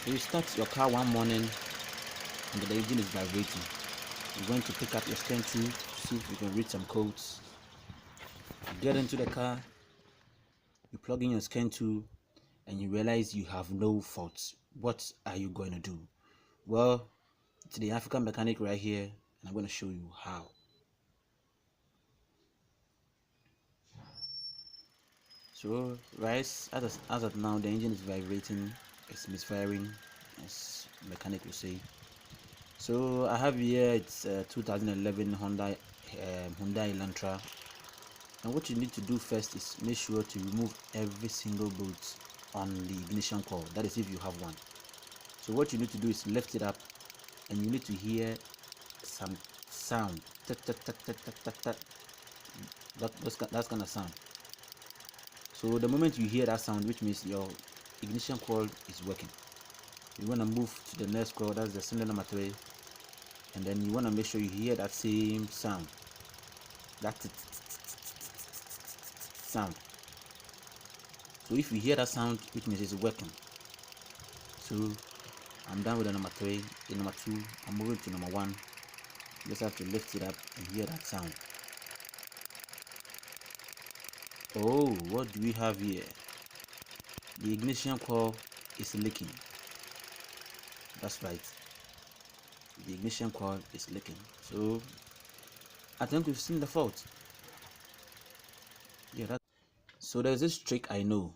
You start your car one morning and the engine is vibrating. You're going to pick up your scan tool to see if you can read some codes. You get into the car, you plug in your scan tool, and you realize you have no faults. What are you going to do? Well, it's the African mechanic right here, and I'm going to show you how. So, as of now, the engine is vibrating, it's misfiring, as mechanic will say. So I have here, it's 2011 Hyundai Elantra, and what you need to do first is make sure to remove every single bolt on the ignition coil, that is if you have one. So what you need to do is lift it up, and you need to hear some sound, that's kind of sound. So the moment you hear that sound, which means your ignition coil is working, you want to move to the next coil, that's the cylinder number 3, and then you want to make sure you hear that same sound, that sound. So if you hear that sound, which means it's working. So I'm done with the number 3. The number 2, I'm moving to number 1. You just have to lift it up and hear that sound. Oh, what do we have here? The ignition coil is leaking. That's right, the ignition coil is leaking. So I think we've seen the fault. Yeah, that. So there's this trick I know,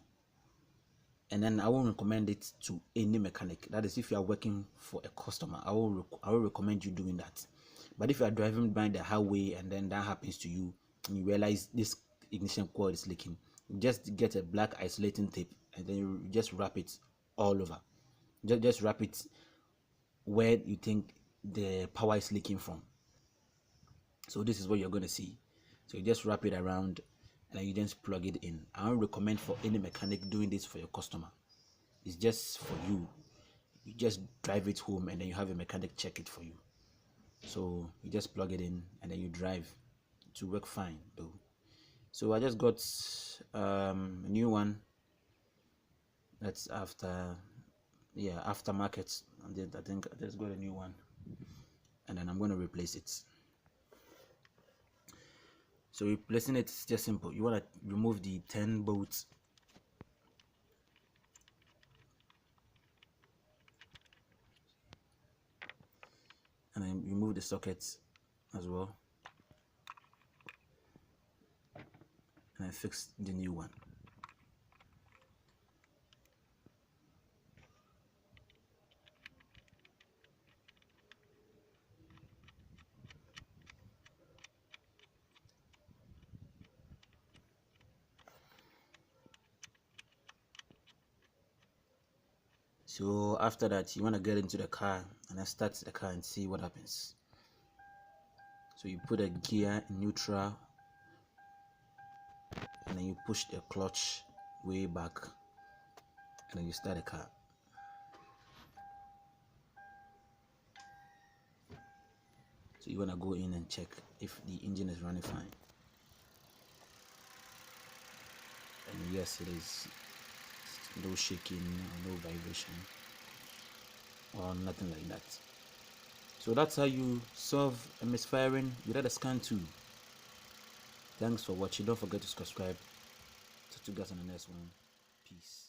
and then I won't recommend it to any mechanic. That is, if you are working for a customer, I will recommend you doing that. But if you are driving by the highway and then that happens to you, and you realize this ignition coil is leaking, just get a black isolating tape and then you just wrap it all over. Just wrap it where you think the power is leaking from. So this is what you're going to see. So you just wrap it around and then you just plug it in. I don't recommend for any mechanic doing this for your customer. It's just for you. You just drive it home and then you have a mechanic check it for you. So you just plug it in and then you drive to work fine though. So I just got a new one. That's aftermarket. And I think I just got a new one, and then I'm going to replace it. So replacing it is just simple. You want to remove the 10 bolts, and then remove the sockets as well, and then fix the new one. So after that, you want to get into the car and then start the car and see what happens. So you put a gear in neutral, and then you push the clutch way back, and then you start the car. So you want to go in and check if the engine is running fine. And yes, it is. No shaking, no vibration, or nothing like that. So that's how you solve a misfiring without a scan tool. Thanks for watching. Don't forget to subscribe. Talk to you guys on the next one. Peace.